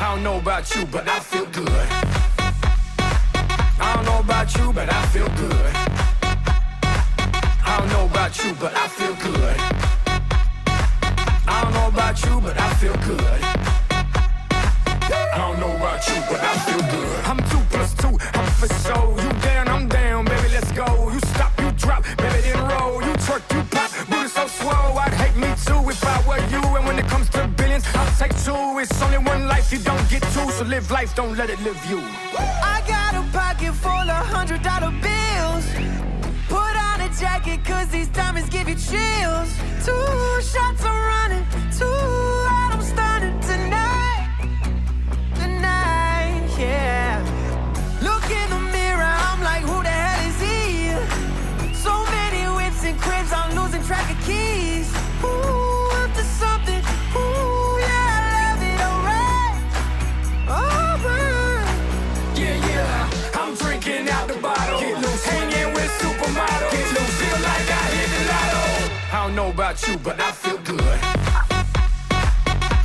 I don't know about you, but I feel good. I don't know about you, but I feel good. I don't know about you, but I feel good. I don't know about you, but I feel good. I don't know about you, but I feel good. I'm 2 + 2, I'm for sure. You down, I'm down, baby, let's go. You stop, you drop, baby, then roll. You twerk, you pop, booty so swole. I'd hate me too if I were you. And when it comes to billions, I'll take 2. It's only one life, you don't get 2. So live life, don't let it live you. I got a pocket full of $100 bills. Put on a jacket, cause these diamonds give you chills. 2 shots I'm running, 2 out I'm stunning tonight. Tonight, yeah. Look in the mirror, I'm like, who the hell is he? So many whips and cribs, I'm losing track of keys. Ooh, up to something, ooh, yeah, I love it, alright. Alright. Yeah, yeah, I'm drinking out the bottle. Get loose, hanging with supermodels. Get loose, feel like I hit the lotto. I don't know about you, but I feel good.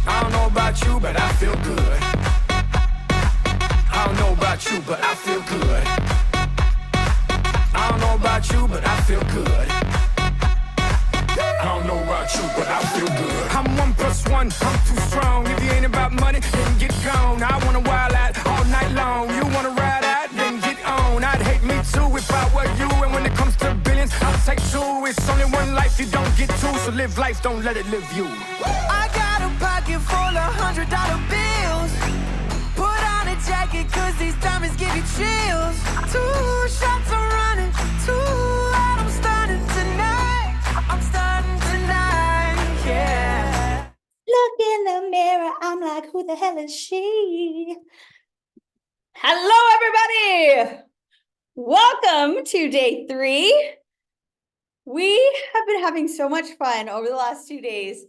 I don't know about you, but I feel good. I don't know about you, but I feel good. I don't know about you, but I feel good. I don't know about you, but I feel good. I'm 1 + 1, I'm too strong. If you ain't about money, then get gone. I wanna wild out all night long. You wanna ride out, then get on. I'd hate me too if I were you. And when it comes to billions, I'll take 2. It's only one life, you don't get 2. So live life, don't let it live you. I got a pocket full of $100 bills. Put on a jacket, cause these diamonds give you chills. 2 shots I'm running, 2 out I'm starting tonight. I'm starting tonight, yeah. Look in the mirror, I'm like, who the hell is she? Hello, everybody. Welcome to day 3. We have been having so much fun over the last 2 days,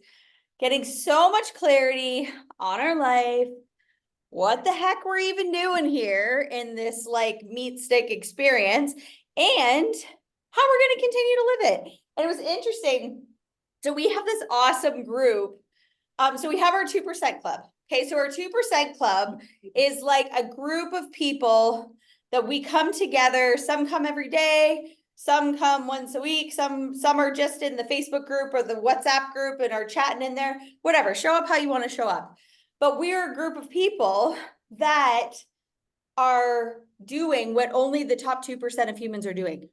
getting so much clarity on our life, what the heck we're even doing here in this like meat stick experience, and how we're going to continue to live it. And it was interesting. So we have this awesome group. So we have our 2% club. Okay, so our 2% club is like a group of people that we come together. Some come every day, some come once a week, some are just in the Facebook group or the WhatsApp group and are chatting in there. Whatever, show up how you want to show up. But we're a group of people that are doing what only the top 2% of humans are doing.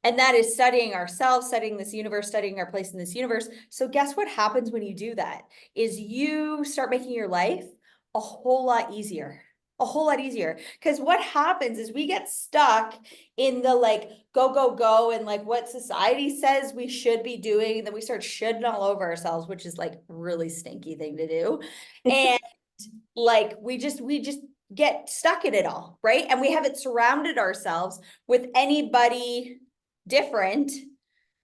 And that is studying ourselves, studying this universe, studying our place in this universe. So guess what happens when you do that? Is you start making your life a whole lot easier. A whole lot easier. Because what happens is we get stuck in the like go, go, go and like what society says we should be doing. And then we start shitting all over ourselves, which is like really stinky thing to do. And like we just get stuck in it all, right? And we haven't surrounded ourselves with anybody different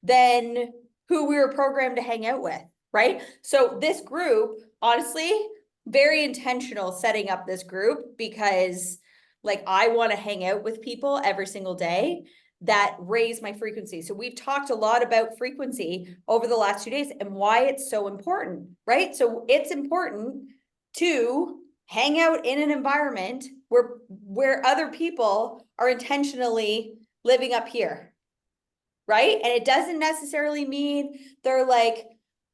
than who we were programmed to hang out with, right? So this group, honestly, very intentional setting up this group because like I want to hang out with people every single day that raise my frequency. So we've talked a lot about frequency over the last 2 days and why it's so important, right? So it's important to hang out in an environment where other people are intentionally living up here, right? And it doesn't necessarily mean they're like,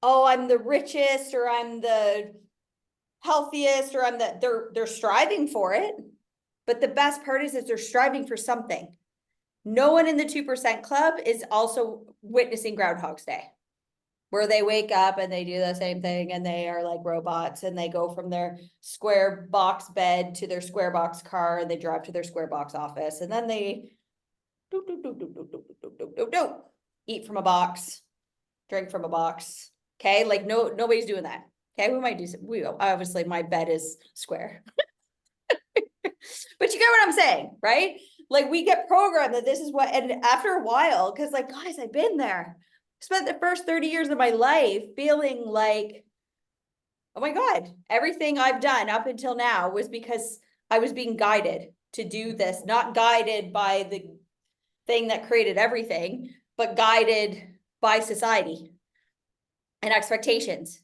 oh, I'm the richest or I'm the healthiest or they're striving for it. But the best part is they're striving for something. No one in the 2% club is also witnessing Groundhog's Day, where they wake up and they do the same thing and they are like robots and they go from their square box bed to their square box car and they drive to their square box office and then they eat from a box, drink from a box. Okay, like nobody's doing that. Okay, we might do some. We obviously my bed is square, but you get what I'm saying, right? Like we get programmed that this is what, and after a while, because like guys, I've been there. Spent the first 30 years of my life feeling like, oh my God, everything I've done up until now was because I was being guided to do this, not guided by the thing that created everything, but guided by society and expectations.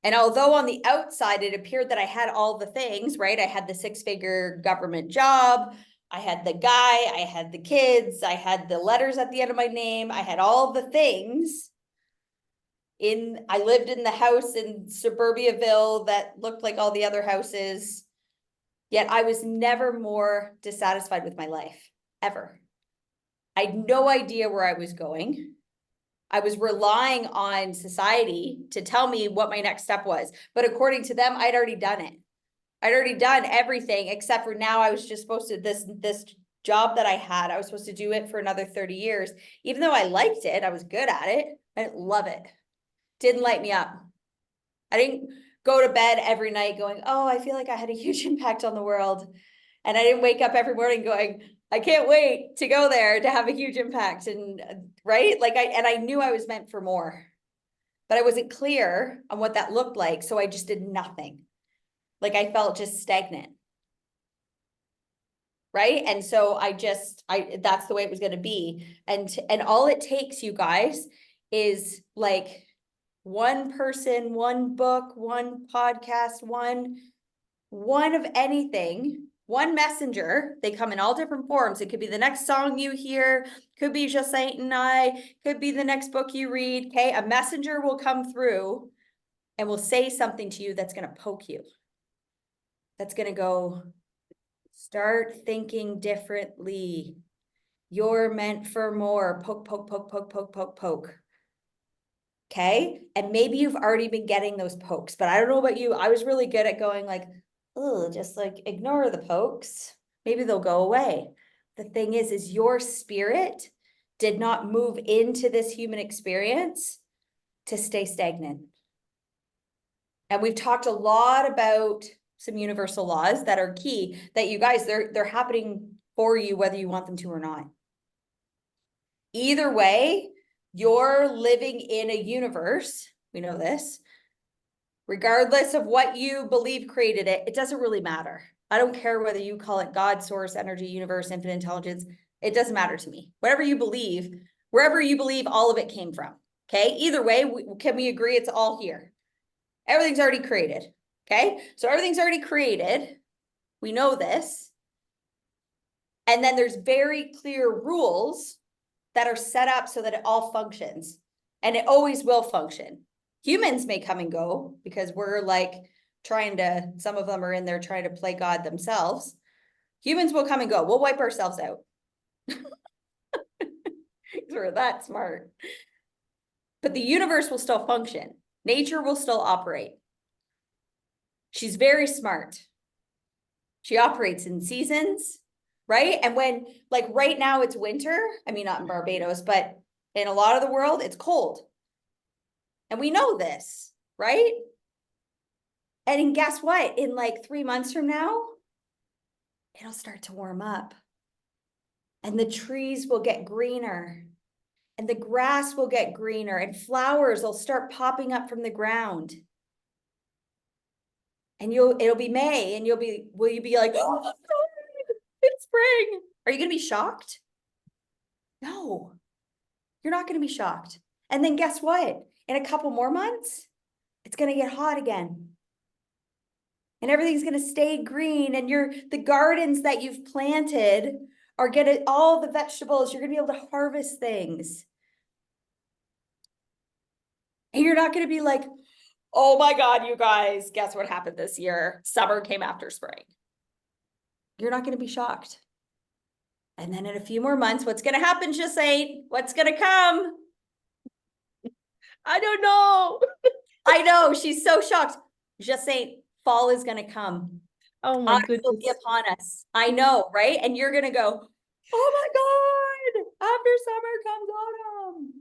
And although on the outside, it appeared that I had all the things, right? I had the 6-figure government job. I had the guy, I had the kids, I had the letters at the end of my name. I had all the things. I lived in the house in Suburbiaville that looked like all the other houses. Yet I was never more dissatisfied with my life, ever. I had no idea where I was going. I was relying on society to tell me what my next step was. But according to them, I'd already done it. I'd already done everything except for now I was just supposed to, this job that I had, I was supposed to do it for another 30 years. Even though I liked it, I was good at it. I didn't love it. Didn't light me up. I didn't go to bed every night going, oh, I feel like I had a huge impact on the world. And I didn't wake up every morning going, I can't wait to go there to have a huge impact. And right, like I knew I was meant for more, but I wasn't clear on what that looked like. So I just did nothing. Like I felt just stagnant. Right. And so that's the way it was going to be. And all it takes, you guys, is like one person, one book, one podcast, one of anything, one messenger. They come in all different forms. It could be the next song you hear, could be Jacinthe and I, could be the next book you read. Okay. A messenger will come through and will say something to you that's going to poke you. That's going to go, start thinking differently. You're meant for more. Poke, poke, poke, poke, poke, poke, poke. Okay. And maybe you've already been getting those pokes, but I don't know about you. I was really good at going like, oh, just like ignore the pokes. Maybe they'll go away. The thing is your spirit did not move into this human experience to stay stagnant. And we've talked a lot about some universal laws that are key, that you guys, they're happening for you, whether you want them to or not. Either way, you're living in a universe, we know this, regardless of what you believe created it, it doesn't really matter. I don't care whether you call it God, source, energy, universe, infinite intelligence. It doesn't matter to me. Whatever you believe, wherever you believe all of it came from. Okay. Either way, can we agree it's all here? Everything's already created. Okay. So everything's already created. We know this. And then there's very clear rules that are set up so that it all functions, and it always will function. Humans may come and go because we're like some of them are in there trying to play God themselves. Humans will come and go. We'll wipe ourselves out. We're that smart. But the universe will still function. Nature will still operate. She's very smart. She operates in seasons, right? And when, like right now it's winter, I mean, not in Barbados, but in a lot of the world, it's cold. And we know this, right? And guess what? In like 3 months from now, it'll start to warm up. And the trees will get greener. And the grass will get greener. And flowers will start popping up from the ground. And it'll be May, and will you be like, oh, it's spring? Are you going to be shocked? No, you're not going to be shocked. And then guess what? In a couple more months, it's going to get hot again. And everything's going to stay green. And the gardens that you've planted are getting all the vegetables. You're going to be able to harvest things. And you're not going to be like, oh my God, you guys, guess what happened this year? Summer came after spring. You're not going to be shocked. And then in a few more months, what's going to happen, Jacinthe? What's going to come? I don't know. I know, she's so shocked. Jacinthe, fall is going to come. Oh my goodness. Will be upon us. I know, right? And you're going to go, oh my God, after summer comes autumn.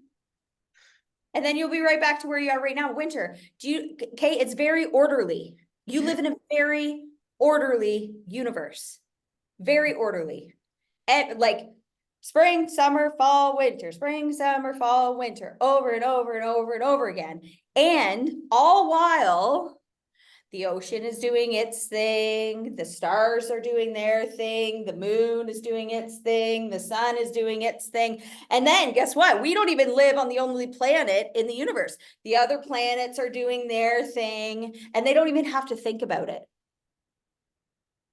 And then you'll be right back to where you are right now, winter. Okay, it's very orderly. You live in a very orderly universe. Very orderly. And like spring, summer, fall, winter, spring, summer, fall, winter, over and over and over and over again. And all while The ocean is doing its thing. The stars are doing their thing. The moon is doing its thing. The sun is doing its thing. And then guess what? We don't even live on the only planet in the universe. The other planets are doing their thing, and they don't even have to think about it.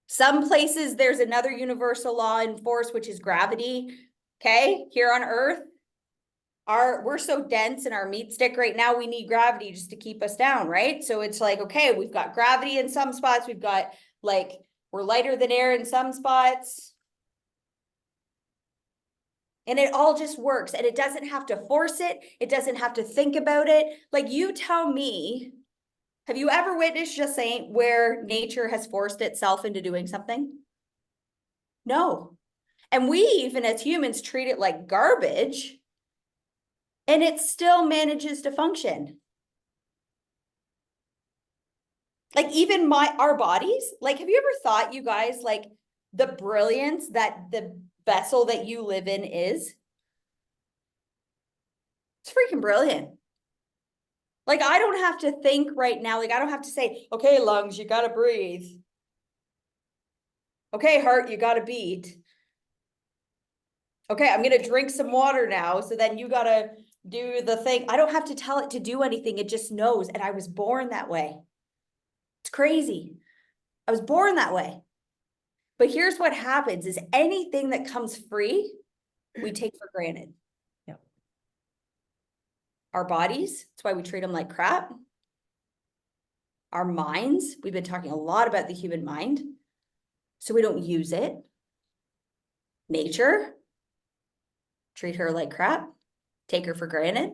Some places there's another universal law in force, which is gravity. Okay, here on Earth, we're so dense in our meat stick right now, we need gravity just to keep us down, right? So it's like, okay, we've got gravity in some spots, we've got like, we're lighter than air in some spots. And it all just works, and it doesn't have to force it. It doesn't have to think about it. Like, you tell me, have you ever witnessed just saying where nature has forced itself into doing something? No. And we, even as humans, treat it like garbage, and it still manages to function. Like, even our bodies, like, have you ever thought, you guys, like, the brilliance that the vessel that you live in is? It's freaking brilliant. Like, I don't have to think right now. Like, I don't have to say, okay, lungs, you gotta breathe. Okay, heart, you gotta beat. Okay, I'm gonna drink some water now, so then you gotta do the thing. I don't have to tell it to do anything. It just knows, and I was born that way. It's crazy. I was born that way. But here's what happens is anything that comes free, we take for granted. Yep. Our bodies, that's why we treat them like crap. Our minds, we've been talking a lot about the human mind, so we don't use it. Nature, treat her like crap, take her for granted.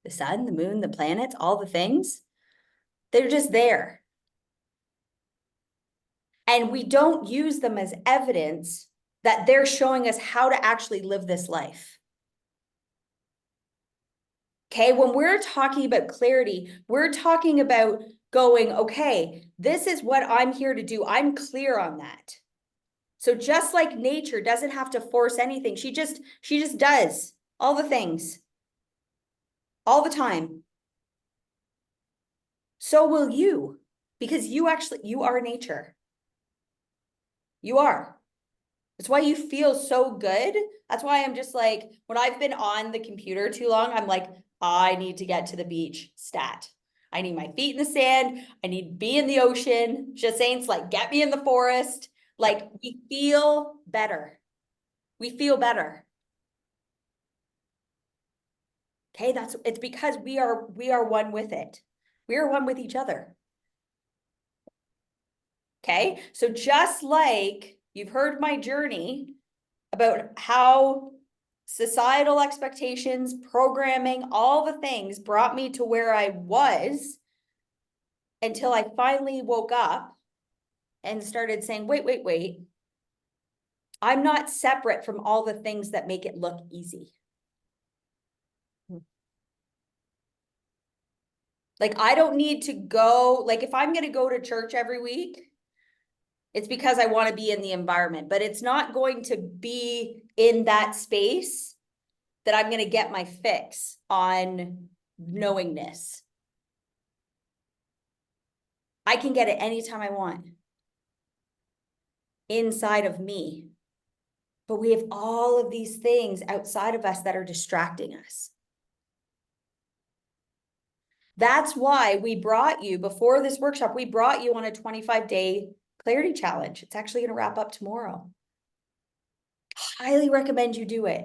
The sun, the moon, the planets, all the things, they're just there. And we don't use them as evidence that they're showing us how to actually live this life. Okay, when we're talking about clarity, we're talking about going, okay, this is what I'm here to do. I'm clear on that. So just like nature doesn't have to force anything, she just does all the things all the time. So will you, because you are nature. You are. That's why you feel so good. That's why I'm just like, when I've been on the computer too long, I'm like, I need to get to the beach stat. I need my feet in the sand. I need to be in the ocean. Just saying, it's like, get me in the forest. Like, we feel better. We feel better. Okay, it's because we are one with it. We are one with each other. Okay, so just like you've heard my journey about how societal expectations, programming, all the things brought me to where I was until I finally woke up and started saying, wait. I'm not separate from all the things that make it look easy. Like, I don't need to go, like, if I'm going to go to church every week, it's because I want to be in the environment, but it's not going to be in that space that I'm going to get my fix on knowingness. I can get it anytime I want inside of me. But we have all of these things outside of us that are distracting us. That's why we brought you, before this workshop, we brought you on a 25-day clarity challenge. It's actually going to wrap up tomorrow. Highly recommend you do it.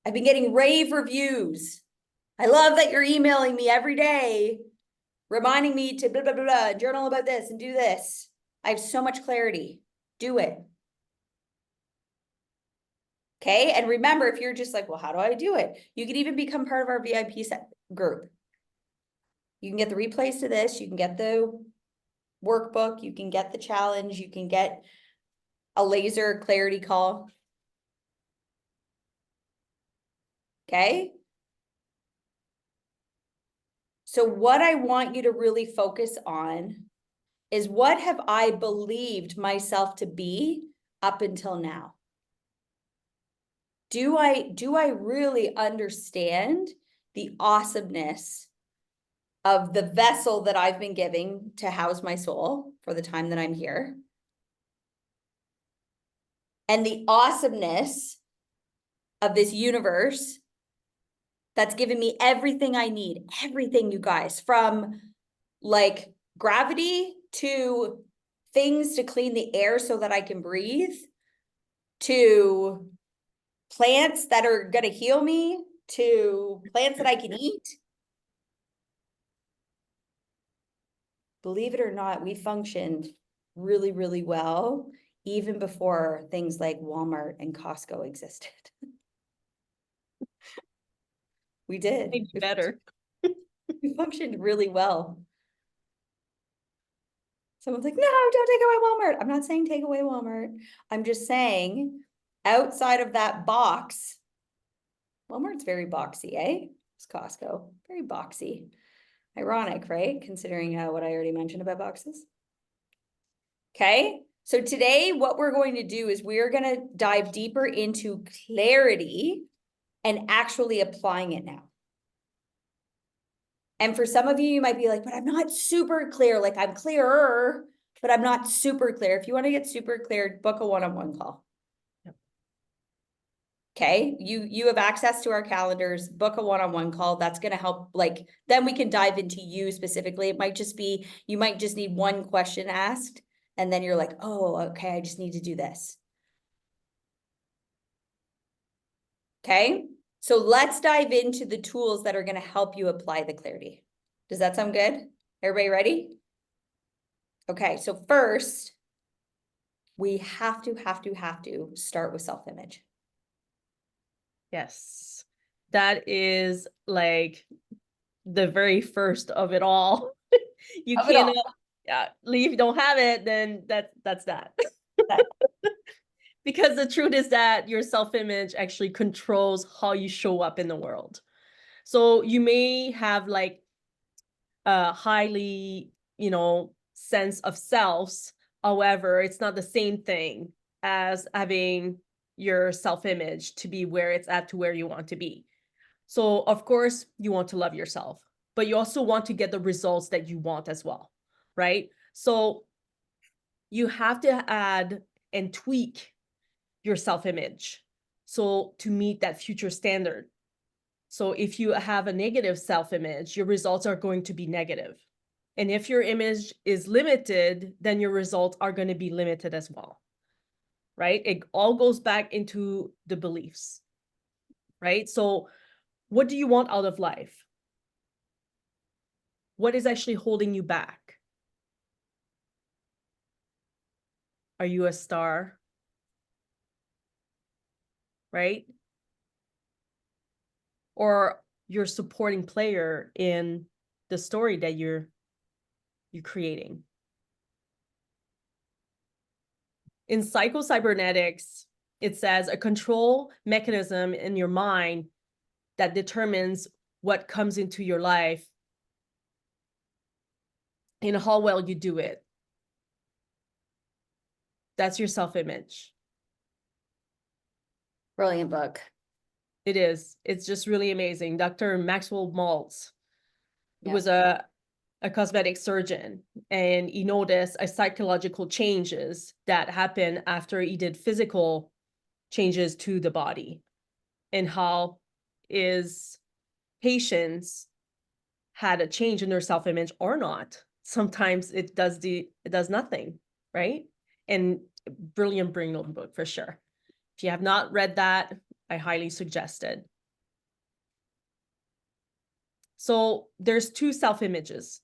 I've been getting rave reviews. I love that you're emailing me every day, reminding me to blah, blah, blah, blah, journal about this and do this. I have so much clarity. Do it. Okay. And remember, if you're just like, well, how do I do it? You can even become part of our VIP group. You can get the replays to this. You can get the workbook. You can get the challenge. You can get a laser clarity call. Okay. So what I want you to really focus on is, what have I believed myself to be up until now? Do I really understand the awesomeness of the vessel that I've been giving to house my soul for the time that I'm here. And the awesomeness of this universe that's given me everything I need, everything, you guys, from like gravity to things to clean the air so that I can breathe, to plants that are going to heal me, to plants that I can eat. Believe it or not, we functioned really, really well even before things like Walmart and Costco existed. We did. Maybe better. We functioned really well. Someone's like, no, don't take away Walmart. I'm not saying take away Walmart. I'm just saying outside of that box, Walmart's very boxy, eh? It's Costco, very boxy. Ironic, right? Considering what I already mentioned about boxes. Okay, so today what we're going to do is we're going to dive deeper into clarity and actually applying it now. And for some of you, you might be like, but I'm not super clear. Like I'm clearer, but I'm not super clear. If you want to get super clear, book a one-on-one call. Yep. Okay, you have access to our calendars, book a one-on-one call. That's going to help. Like, then we can dive into you specifically. It might just be, you might just need one question asked. And then you're like, oh, okay, I just need to do this. Okay. So let's dive into the tools that are going to help you apply the clarity. Does that sound good? Everybody ready? Okay, so first, we have to start with self-image. Yes. That is like the very first of it all. You cannot, yeah, leave, don't have it, then that's that. Because the truth is that your self-image actually controls how you show up in the world. So you may have like a highly, sense of selves. However, it's not the same thing as having your self-image to be where it's at to where you want to be. So of course you want to love yourself, but you also want to get the results that you want as well, right? So you have to add and tweak your self-image so to meet that future standard. So if you have a negative self-image, your results are going to be negative. And if your image is limited, then your results are going to be limited as well, right? It all goes back into the beliefs, right? So what do you want out of life? What is actually holding you back? Are you a star? Right? Or you're a supporting player in the story that you're creating. In psychocybernetics, it says a control mechanism in your mind that determines what comes into your life and how well you do it. That's your self-image. Brilliant book. It is. It's just really amazing. Dr. Maxwell Maltz was a cosmetic surgeon, and he noticed a psychological changes that happen after he did physical changes to the body, and how his patients had a change in their self-image or not. Sometimes it does nothing, right? And brilliant book for sure. If you have not read that, I highly suggest it. So there's two self-images.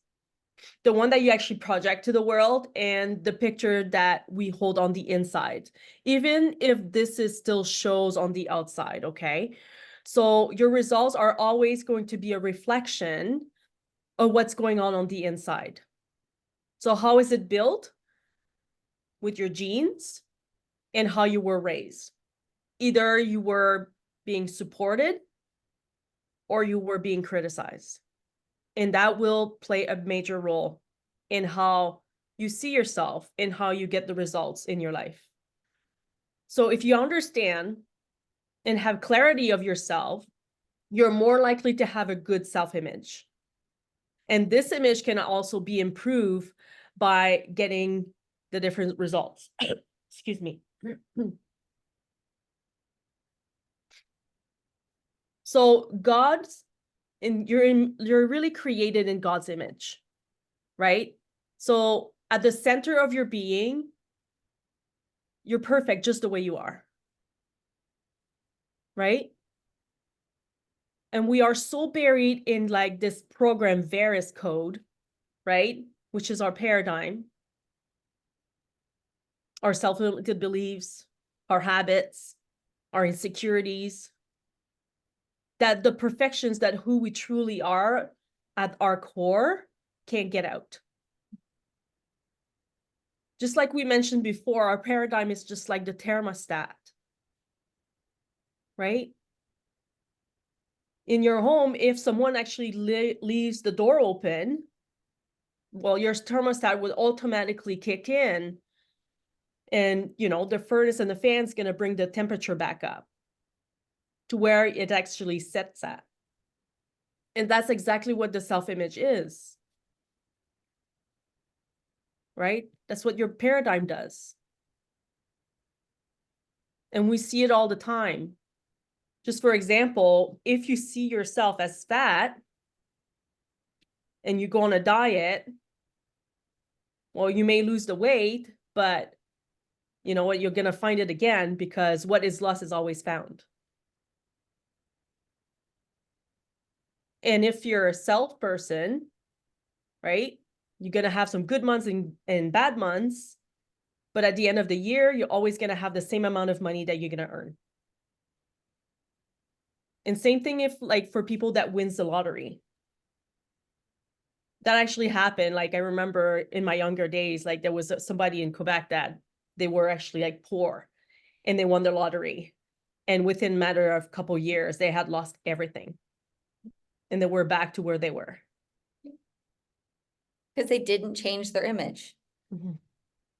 The one that you actually project to the world and the picture that we hold on the inside, even if this is still shows on the outside, okay? So your results are always going to be a reflection of what's going on the inside. So how is it built? With your genes and how you were raised. Either you were being supported or you were being criticized. And that will play a major role in how you see yourself and how you get the results in your life. So if you understand and have clarity of yourself, you're more likely to have a good self-image. And this image can also be improved by getting the different results. Excuse me. So you're really created in God's image, right? So at the center of your being, you're perfect just the way you are, right? And we are so buried in like this program Varus code, right? Which is our paradigm, our self-limited beliefs, our habits, our insecurities, that the perfections that who we truly are at our core can't get out. Just like we mentioned before, our paradigm is just like the thermostat, right? In your home, if someone actually leaves the door open, well, your thermostat would automatically kick in, and the furnace and the fan's going to bring the temperature back up to where it actually sets at. And that's exactly what the self-image is, right? That's what your paradigm does. And we see it all the time. Just for example, if you see yourself as fat and you go on a diet, well, you may lose the weight, but you know what? You're going to find it again, because what is lost is always found. And if you're a self person, right, you're going to have some good months and bad months, but at the end of the year, you're always going to have the same amount of money that you're going to earn. And same thing if like for people that wins the lottery. That actually happened. Like I remember in my younger days, like there was somebody in Quebec that they were actually like poor and they won the lottery. And within a matter of a couple of years, they had lost everything. And they were back to where they were. Because they didn't change their image. Mm-hmm.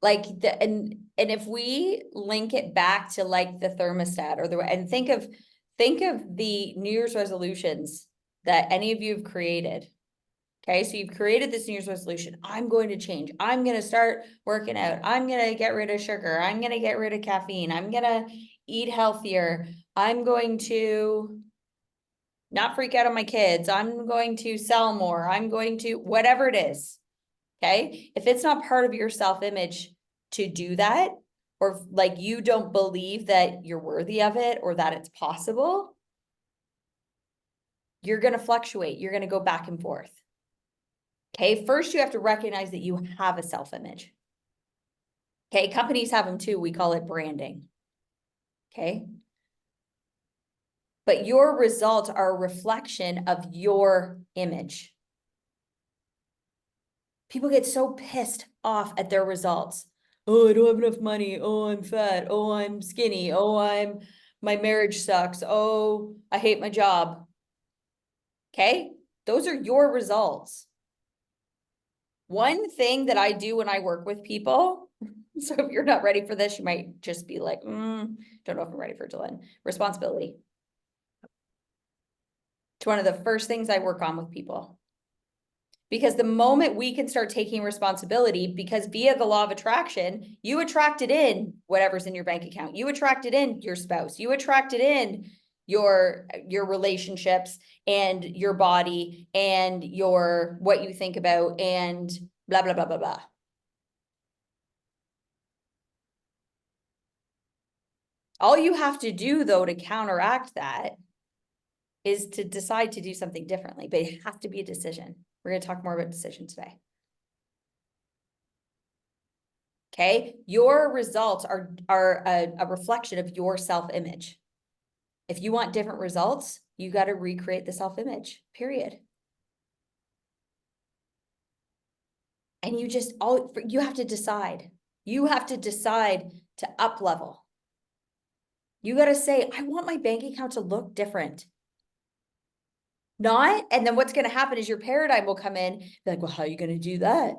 Like and if we link it back to like the thermostat and think of the New Year's resolutions that any of you have created. Okay, so you've created this New Year's resolution. I'm going to change. I'm going to start working out. I'm going to get rid of sugar. I'm going to get rid of caffeine. I'm going to eat healthier. I'm going to not freak out on my kids. I'm going to sell more. I'm going to whatever it is. Okay, if it's not part of your self-image to do that, or like you don't believe that you're worthy of it or that it's possible, you're going to fluctuate. You're going to go back and forth. Okay, first you have to recognize that you have a self-image. Okay, companies have them too. We call it branding. Okay. But your results are a reflection of your image. People get so pissed off at their results. Oh, I don't have enough money. Oh, I'm fat. Oh, I'm skinny. Oh, my marriage sucks. Oh, I hate my job. Okay, those are your results. One thing that I do when I work with people, so if you're not ready for this, you might just be like, don't know if I'm ready for it, Dylan. Responsibility. It's one of the first things I work on with people. Because the moment we can start taking responsibility, because via the law of attraction, you attracted in whatever's in your bank account. You attracted in your spouse. You attracted in your relationships and your body and your what you think about and blah, blah, blah, blah, blah. All you have to do, though, to counteract that is to decide to do something differently, but it has to be a decision. We're going to talk more about decision today. Okay, your results are a reflection of your self-image. If you want different results, you got to recreate the self-image, period. And you have to decide. You have to decide to up level. You got to say, I want my bank account to look different. Not, and then what's going to happen is your paradigm will come in, be like, well, how are you going to do that?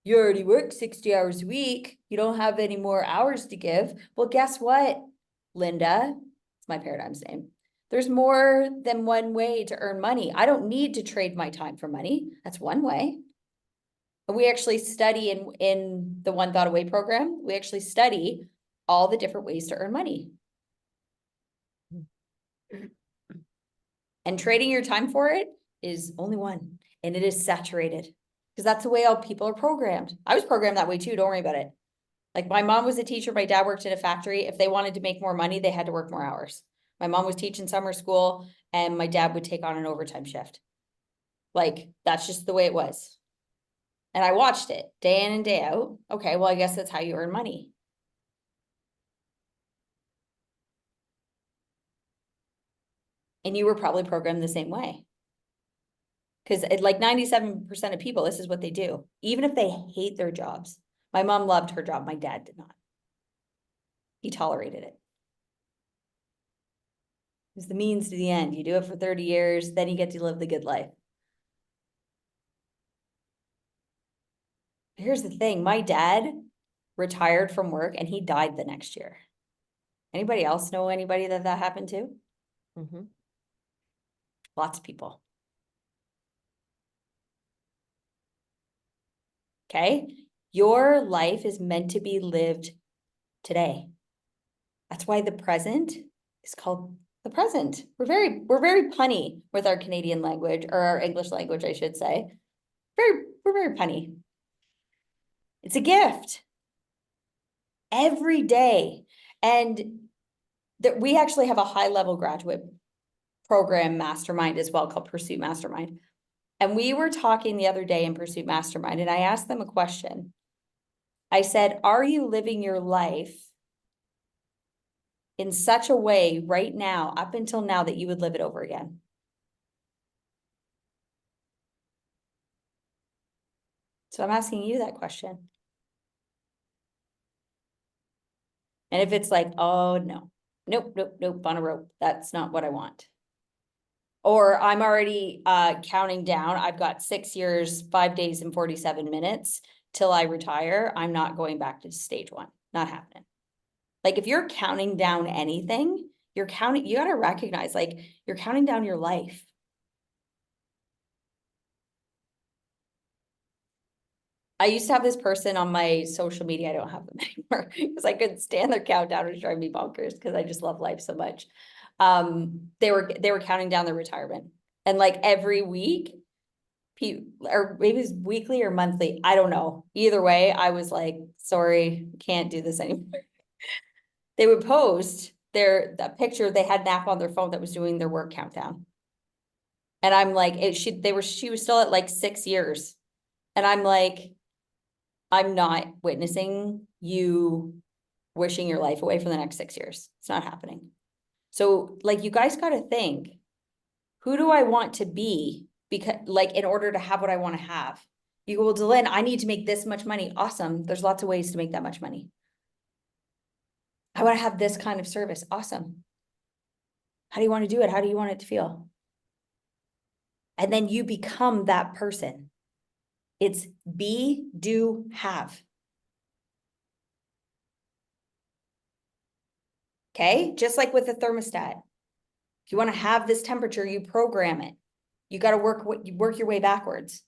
You already work 60 hours a week. You don't have any more hours to give. Well, guess what, Linda? It's my paradigm's name. There's more than one way to earn money. I don't need to trade my time for money. That's one way. We actually study in the One Thought Away program, we actually study all the different ways to earn money. And trading your time for it is only one, and it is saturated. Because that's the way all people are programmed. I was programmed that way too, don't worry about it. Like my mom was a teacher, my dad worked in a factory. If they wanted to make more money, they had to work more hours. My mom was teaching summer school and my dad would take on an overtime shift. Like, that's just the way it was. And I watched it day in and day out. Okay, well, I guess that's how you earn money. And you were probably programmed the same way. Because like 97% of people, this is what they do, even if they hate their jobs. My mom loved her job, my dad did not. He tolerated it. It's the means to the end. You do it for 30 years, then you get to live the good life. Here's the thing, my dad retired from work and he died the next year. Anybody else know anybody that happened to? Mm-hmm. Lots of people. Okay, your life is meant to be lived today. That's why the present is called the present. We're very punny with our Canadian language, or our English language, I should say. We're very punny. It's a gift. Every day. And that we actually have a high-level graduate program mastermind as well called Pursuit Mastermind. And we were talking the other day in Pursuit Mastermind, and I asked them a question. I said, are you living your life in such a way right now, up until now, that you would live it over again? So I'm asking you that question. And if it's like, oh, no, nope, on a rope, that's not what I want. Or I'm already counting down, I've got 6 years, 5 days and 47 minutes till I retire. I'm not going back to stage one, not happening. Like if you're counting down anything, you gotta recognize, like, you're counting down your life. I used to have this person on my social media. I don't have them anymore because I couldn't stand their countdown. It was driving me bonkers because I just love life so much. They were counting down their retirement, and like every week, or maybe it was weekly or monthly, I don't know. Either way, I was like, sorry, can't do this anymore. They would post that picture. They had an app on their phone that was doing their work countdown. And I'm like, she was still at like 6 years. And I'm like, I'm not witnessing you wishing your life away for the next 6 years. It's not happening. So like, you guys got to think, who do I want to be? Because like, in order to have what I want to have, you go, well, Dylan, I need to make this much money. Awesome. There's lots of ways to make that much money. I want to have this kind of service. Awesome. How do you want to do it? How do you want it to feel? And then you become that person. It's be, do, have. Okay, just like with a thermostat. If you want to have this temperature, you program it. You got to work your way backwards.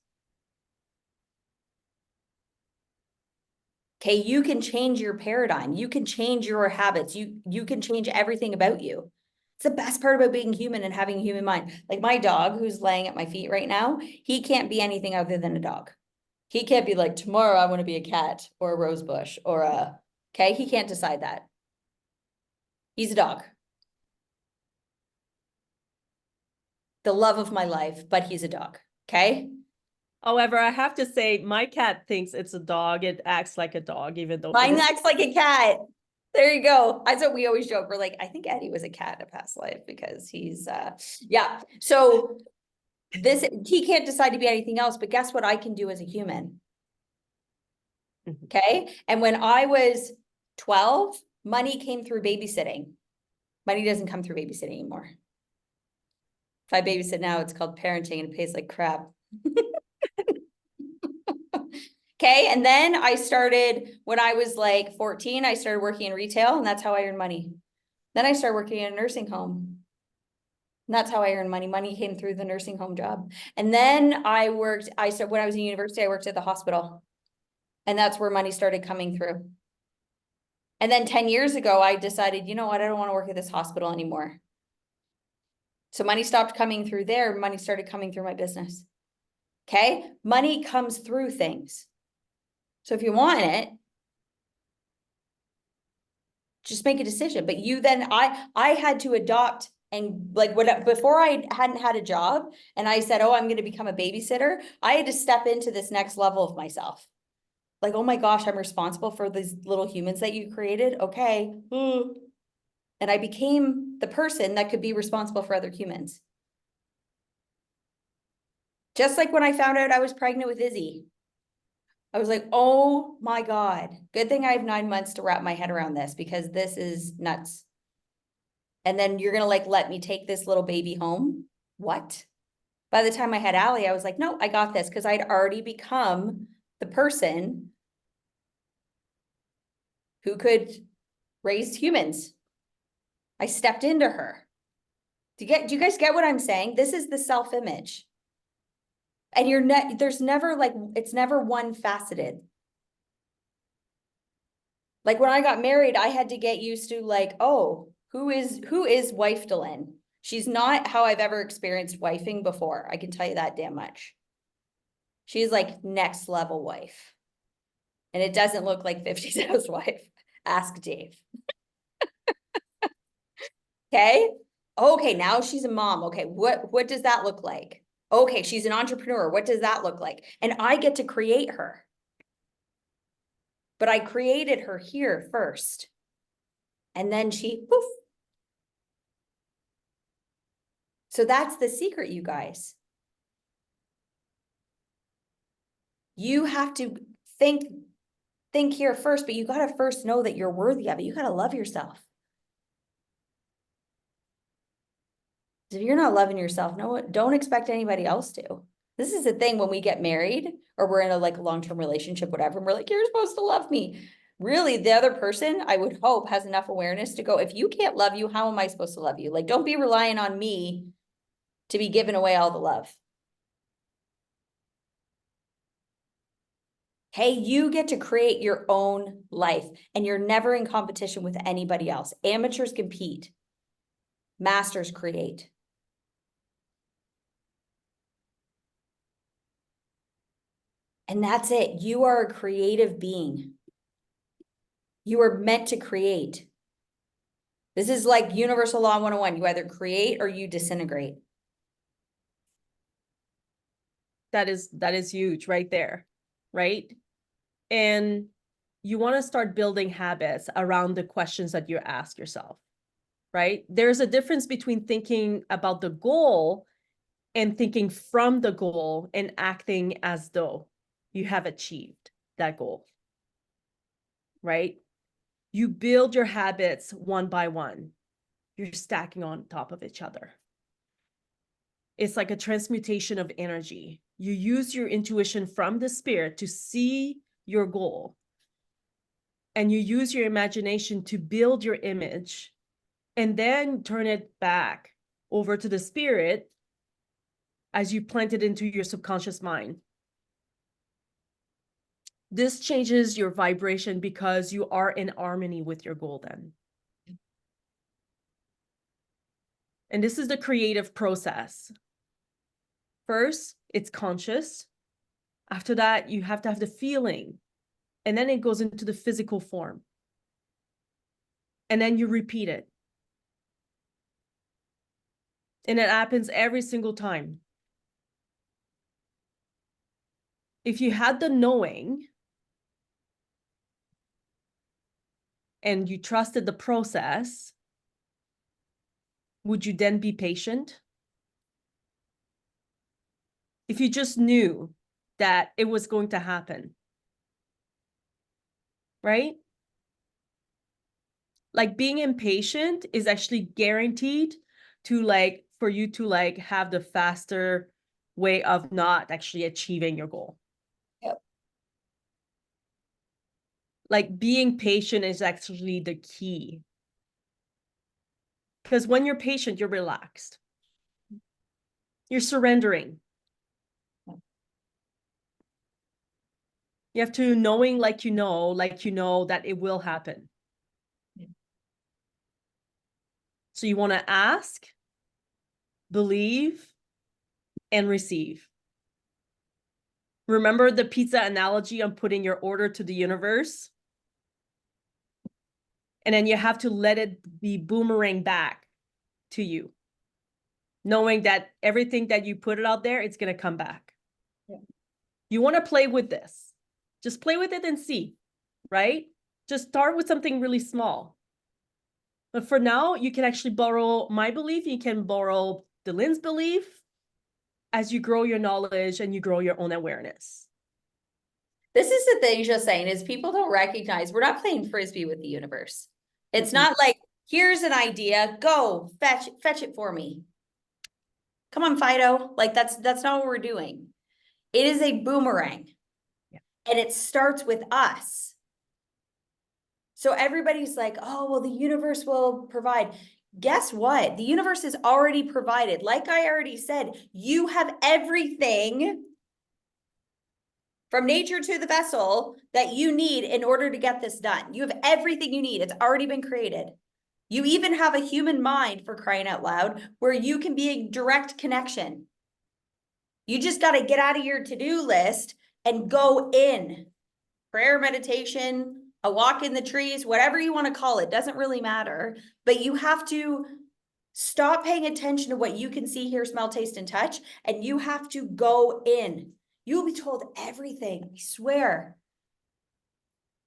Okay, you can change your paradigm. You can change your habits. You can change everything about you. It's the best part about being human and having a human mind. Like my dog who's laying at my feet right now, he can't be anything other than a dog. He can't be like, tomorrow I want to be a cat or a rose bush or okay, he can't decide that. He's a dog. The love of my life, but he's a dog, okay? However, I have to say, my cat thinks it's a dog. It acts like a dog, even though Mine acts like a cat. There you go. That's what we always joke. We're like, I think Eddie was a cat in a past life because he's, yeah. So he can't decide to be anything else, but guess what I can do as a human? Okay. And when I was 12, money came through babysitting. Money doesn't come through babysitting anymore. If I babysit now, it's called parenting and it pays like crap. Okay. And then I started, when I was like 14, I started working in retail and that's how I earned money. Then I started working in a nursing home. And that's how I earned money. Money came through the nursing home job. And then I started, when I was in university, I worked at the hospital. And that's where money started coming through. And then 10 years ago, I decided, you know what, I don't want to work at this hospital anymore. So money stopped coming through there. Money started coming through my business. Okay. Money comes through things. So if you want it, just make a decision. But you then, I had to adopt, and like before I hadn't had a job and I said, oh, I'm going to become a babysitter. I had to step into this next level of myself. Like, oh my gosh, I'm responsible for these little humans that you created. Okay. And I became the person that could be responsible for other humans. Just like when I found out I was pregnant with Izzy. I was like, oh my God, good thing I have 9 months to wrap my head around this, because this is nuts. And then you're going to like, let me take this little baby home. What? By the time I had Allie, I was like, no, I got this, because I'd already become the person who could raise humans. I stepped into her. Do you guys get what I'm saying? This is the self-image. And there's never like, it's never one faceted. Like when I got married, I had to get used to like, oh, who is wife Dylan? She's not how I've ever experienced wifing before. I can tell you that damn much. She's like next level wife. And it doesn't look like 50's housewife. Ask Dave. Okay. Okay. Now she's a mom. Okay. What does that look like? Okay. She's an entrepreneur. What does that look like? And I get to create her. But I created her here first. And then she, poof. So that's the secret, you guys. You have to think here first, but you got to first know that you're worthy of it. You got to love yourself. If you're not loving yourself, no, don't expect anybody else to. This is the thing when we get married or we're in a like long-term relationship, whatever, and we're like, you're supposed to love me. Really, the other person, I would hope, has enough awareness to go, if you can't love you, how am I supposed to love you? Like, don't be relying on me to be giving away all the love. Hey, you get to create your own life, and you're never in competition with anybody else. Amateurs compete. Masters create. And that's it. You are a creative being. You are meant to create. This is like universal law 101. You either create or you disintegrate. That is huge right there, right? And you want to start building habits around the questions that you ask yourself, right? There's a difference between thinking about the goal and thinking from the goal and acting as though you have achieved that goal, right? You build your habits one by one. You're stacking on top of each other. It's like a transmutation of energy. You use your intuition from the spirit to see your goal. And you use your imagination to build your image and then turn it back over to the spirit as you plant it into your subconscious mind. This changes your vibration because you are in harmony with your goal then. And this is the creative process. First, it's conscious. After that, you have to have the feeling. And then it goes into the physical form. And then you repeat it. And it happens every single time. If you had the knowing and you trusted the process, would you then be patient? If you just knew that it was going to happen, right? Like being impatient is actually guaranteed to like, for you to like have the faster way of not actually achieving your goal. Yep. Like being patient is actually the key. Because when you're patient, you're relaxed. You're surrendering. You have to knowing like you know that it will happen. So you want to ask, believe, and receive. Remember the pizza analogy on putting your order to the universe? And then you have to let it be boomerang back to you, knowing that everything that you put it out there, it's going to come back. Yeah. You want to play with this. Just play with it and see, right? Just start with something really small. But for now, you can actually borrow my belief. You can borrow Delyn's belief as you grow your knowledge and you grow your own awareness. This is the thing just saying is people don't recognize we're not playing frisbee with the universe. It's not like, here's an idea, go fetch it for me. Come on, Fido. Like that's not what we're doing. It is a boomerang. Yeah. And it starts with us. So everybody's like, oh, well, the universe will provide. Guess what? The universe is already provided. Like I already said, you have everything from nature to the vessel that you need in order to get this done. You have everything you need. It's already been created. You even have a human mind, for crying out loud, where you can be a direct connection. You just got to get out of your to-do list and go in. Prayer, meditation, a walk in the trees, whatever you want to call it, doesn't really matter. But you have to stop paying attention to what you can see, hear, smell, taste, and touch, and you have to go in. You will be told everything, I swear.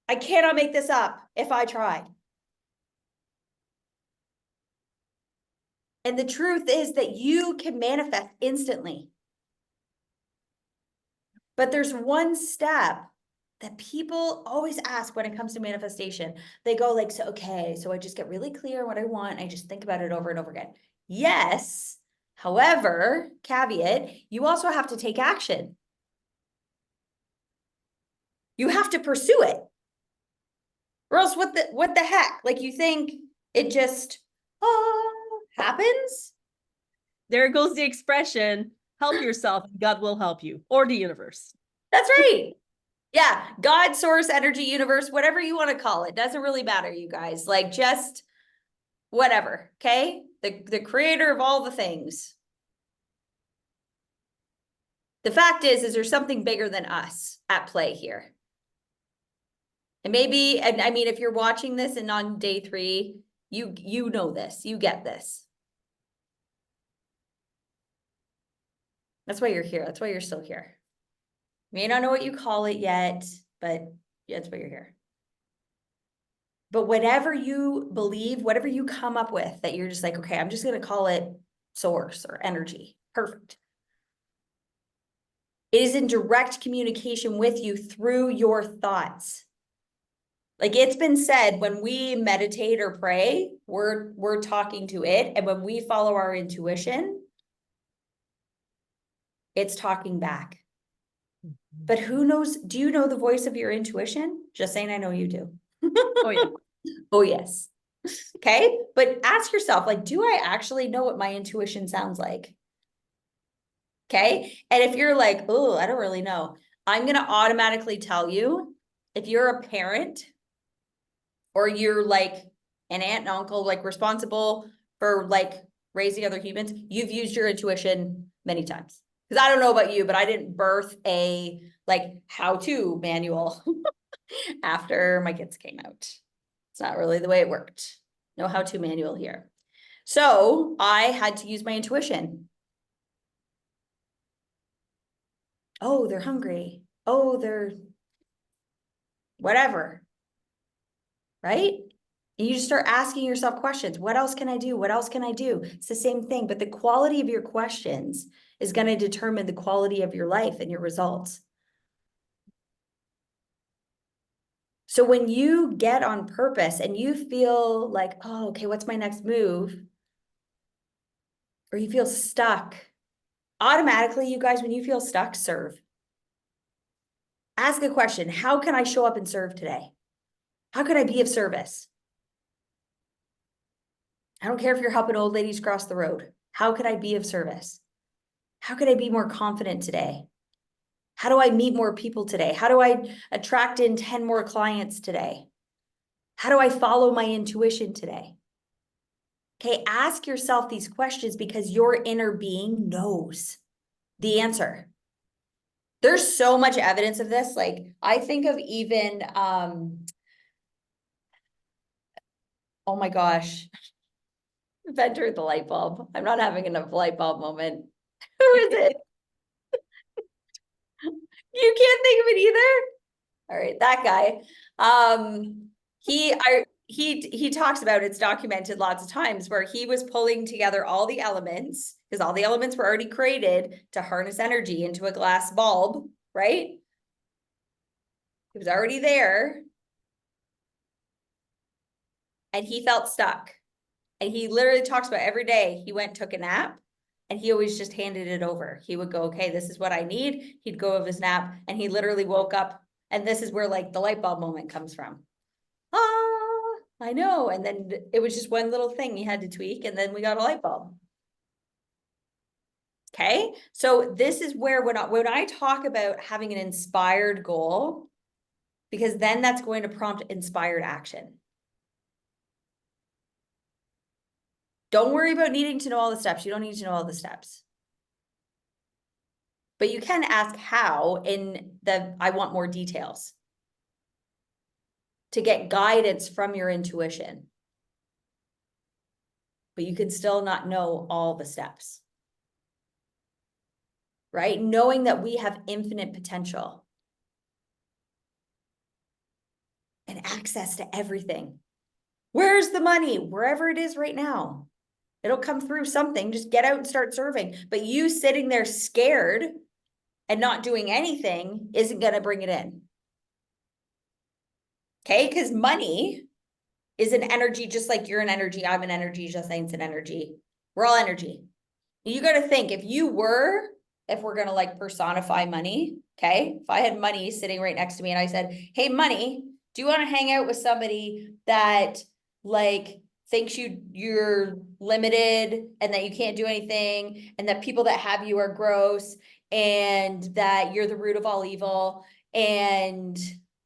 I cannot make this up if I tried. And the truth is that you can manifest instantly. But there's one step that people always ask when it comes to manifestation. They go like, so, okay, so I just get really clear what I want. I just think about it over and over again. Yes. However, caveat, you also have to take action. You have to pursue it. Or else what the heck? Like you think it just happens? There goes the expression, help yourself, God will help you, or the universe. That's right. Yeah, God, source, energy, universe, whatever you want to call it. Doesn't really matter, you guys. Like just whatever, okay? The creator of all the things. The fact is there's something bigger than us at play here. And maybe, and I mean, if you're watching this and on day 3, you know this, you get this. That's why you're here. That's why you're still here. You may not know what you call it yet, but that's why you're here. But whatever you believe, whatever you come up with that you're just like, okay, I'm just going to call it source or energy. Perfect. It is in direct communication with you through your thoughts. Like it's been said, when we meditate or pray, we're talking to it. And when we follow our intuition, it's talking back. But who knows? Do you know the voice of your intuition? Just saying, I know you do. Oh, yeah. Oh, yes. Okay. But ask yourself, like, do I actually know what my intuition sounds like? Okay. And if you're like, oh, I don't really know, I'm going to automatically tell you, if you're a parent or you're like an aunt and uncle, like responsible for like raising other humans, you've used your intuition many times. Because I don't know about you, but I didn't birth a like how-to manual after my kids came out. It's not really the way it worked. No how-to manual here. So I had to use my intuition. Oh, they're hungry. Oh, they're whatever. Right? And you just start asking yourself questions. What else can I do? What else can I do? It's the same thing, but the quality of your questions is going to determine the quality of your life and your results. So when you get on purpose and you feel like, oh, okay, what's my next move? Or you feel stuck, automatically, you guys, when you feel stuck, serve. Ask a question. How can I show up and serve today? How can I be of service? I don't care if you're helping old ladies cross the road. How can I be of service? How could I be more confident today? How do I meet more people today? How do I attract in 10 more clients today? How do I follow my intuition today? Okay, ask yourself these questions because your inner being knows the answer. There's so much evidence of this. Like I think of even, oh my gosh, inventor of the light bulb. I'm not having enough light bulb moment. Who is it? You can't think of it either? All right, that guy. He talks about, it's documented lots of times, where he was pulling together all the elements, because all the elements were already created to harness energy into a glass bulb, right? It was already there. And he felt stuck. And he literally talks about every day he went, took a nap, and he always just handed it over. He would go, okay, this is what I need. He'd go of his nap, and he literally woke up. And this is where like the light bulb moment comes from. Ah, I know. And then it was just one little thing he had to tweak, and then we got a light bulb. Okay, so this is where when I talk about having an inspired goal, because then that's going to prompt inspired action. Don't worry about needing to know all the steps. You don't need to know all the steps. But you can ask how in the I want more details to get guidance from your intuition. But you can still not know all the steps. Right? Knowing that we have infinite potential and access to everything. Where's the money? Wherever it is right now. It'll come through something. Just get out and start serving. But you sitting there scared and not doing anything isn't going to bring it in. Okay? Because money is an energy, just like you're an energy. I'm an energy. Just like it's an energy. We're all energy. You got to think, if we're going to like personify money, okay? If I had money sitting right next to me and I said, hey, money, do you want to hang out with somebody that like thinks you're limited and that you can't do anything, and that people that have you are gross, and that you're the root of all evil, and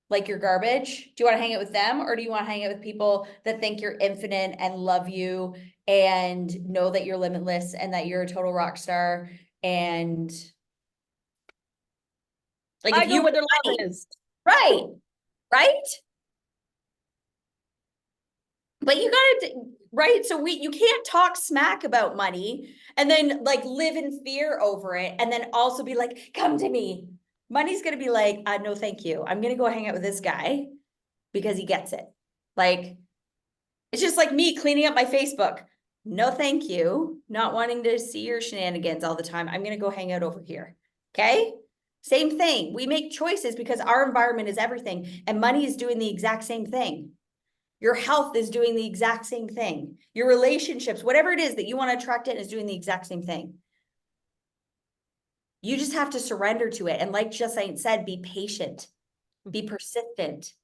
like you're garbage? Do you want to hang out with them, or do you want to hang out with people that think you're infinite and love you and know that you're limitless and that you're a total rock star? And like, I if know you where were their love is. right, but you gotta, right? So you can't talk smack about money and then like live in fear over it, and then also be like, come to me. Money's gonna be like, no, thank you. I'm gonna go hang out with this guy because he gets it. Like, it's just like me cleaning up my Facebook. No, thank you. Not wanting to see your shenanigans all the time. I'm gonna go hang out over here. Okay? Same thing. We make choices because our environment is everything, and money is doing the exact same thing. Your health is doing the exact same thing. Your relationships, whatever it is that you want to attract in, is doing the exact same thing. You just have to surrender to it. And like Justine said, be patient, be persistent,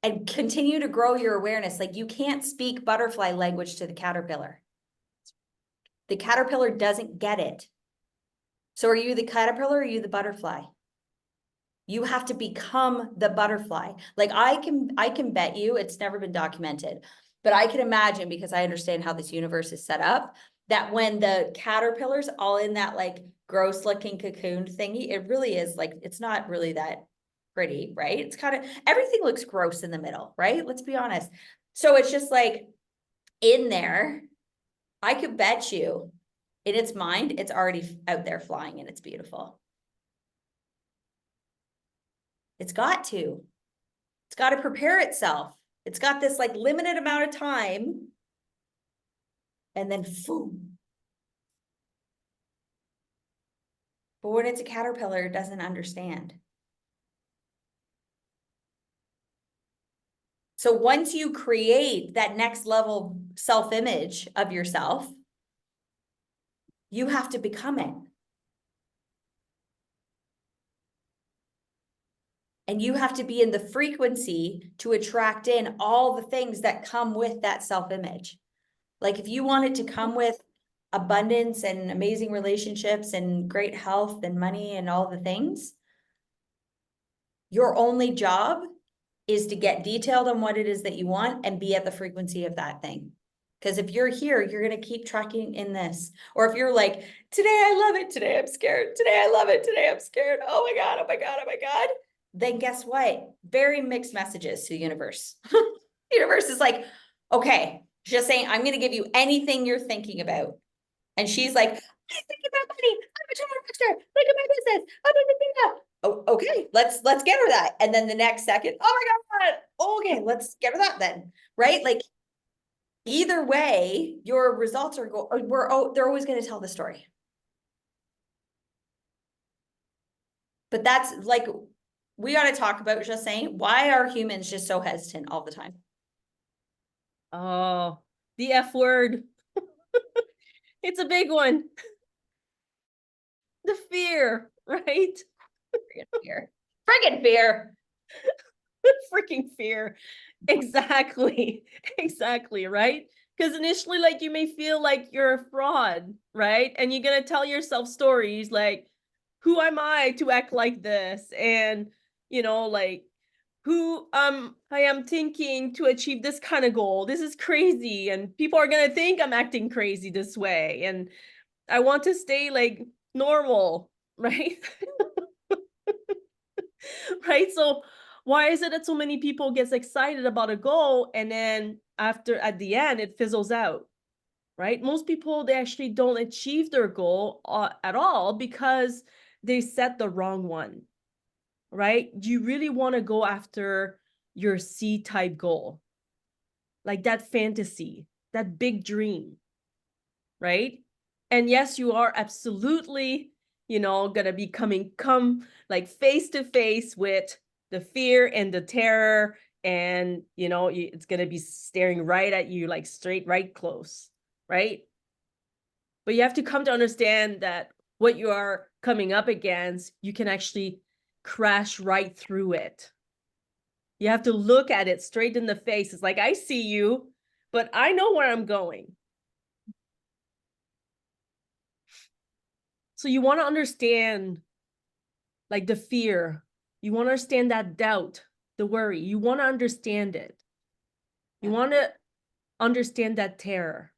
and continue to grow your awareness. Like, you can't speak butterfly language to the caterpillar. The caterpillar doesn't get it. So are you the caterpillar or are you the butterfly? You have to become the butterfly. Like, I can bet you, it's never been documented, but I can imagine, because I understand how this universe is set up, that when the caterpillar's all in that like gross looking cocoon thingy, it really is like, it's not really that pretty, right? It's kind of, everything looks gross in the middle, right? Let's be honest. So it's just like in there, I could bet you in its mind, it's already out there flying and it's beautiful. It's got to prepare itself. It's got this like limited amount of time, and then boom. But when it's a caterpillar, it doesn't understand. So once you create that next level self-image of yourself, you have to become it. And you have to be in the frequency to attract in all the things that come with that self-image. Like, if you want it to come with abundance and amazing relationships and great health and money and all the things, your only job is to get detailed on what it is that you want and be at the frequency of that thing. Because if you're here, you're going to keep tracking in this. Or if you're like, today I love it, today I'm scared, today I love it, today I'm scared, oh my God, oh my God, oh my God, then guess what? Very mixed messages to the universe. Universe is like, okay, just saying, I'm going to give you anything you're thinking about. And she's like, I'm thinking about money, I'm a total rockstar, look at my business, blah, blah, blah, blah. Oh, okay, let's get her that. And then the next second, oh my God, okay, let's get her that then, right? Like, either way, your results are they're always going to tell the story. But that's like, we got to talk about, just saying, why are humans just so hesitant all the time? Oh, the F word. It's a big one. The fear, right? Friggin' fear. Friggin' fear. Freaking fear. Exactly. Exactly, right? Because initially, like, you may feel like you're a fraud, right? And you're gonna tell yourself stories like, who am I to act like this? And, you know, like, who I am thinking to achieve this kind of goal. This is crazy. And people are gonna think I'm acting crazy this way. And I want to stay like normal, right? Right? So why is it that so many people gets excited about a goal and then at the end it fizzles out? Right? Most people, they actually don't achieve their goal at all because they set the wrong one. Right? You really want to go after your C-type goal. Like that fantasy, that big dream. Right? And yes, you are absolutely, gonna be come like face to face with the fear and the terror, and it's gonna be staring right at you, like straight right close, right? But you have to come to understand that what you are coming up against, you can actually crash right through it. You have to look at it straight in the face. It's like, I see you, but I know where I'm going. So you want to understand like the fear. You want to understand that doubt, the worry. You want to understand it. You want to understand that terror.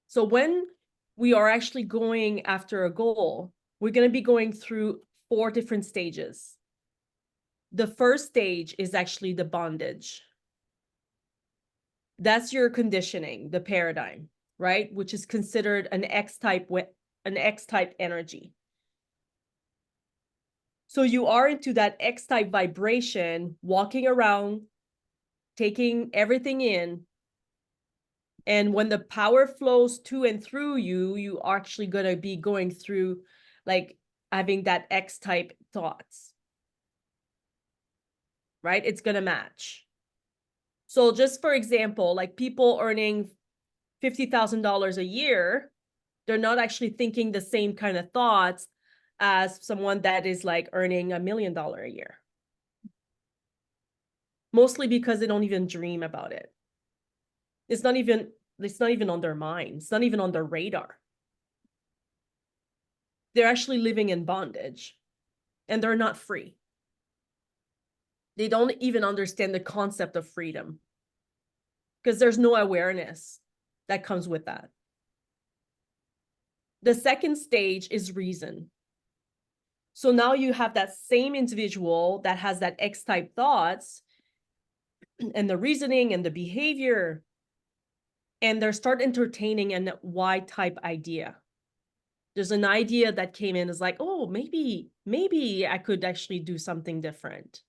So when we are actually going after a goal, we're going to be going through 4 different stages. The first stage is actually the bondage. That's your conditioning, the paradigm, right? Which is considered an X-type energy. So you are into that X-type vibration, walking around, taking everything in. And when the power flows to and through you, you are actually going to be going through like having that X-type thoughts, right? It's going to match. So just for example, like people earning $50,000 a year, they're not actually thinking the same kind of thoughts as someone that is like earning $1 million a year. Mostly because they don't even dream about it. It's not even on their mind. It's not even on their radar. They're actually living in bondage and they're not free. They don't even understand the concept of freedom because there's no awareness that comes with that. The second stage is reason. So now you have that same individual that has that X-type thoughts and the reasoning and the behavior, and they start entertaining an Y-type idea. There's an idea that came in as like, oh, maybe I could actually do something different.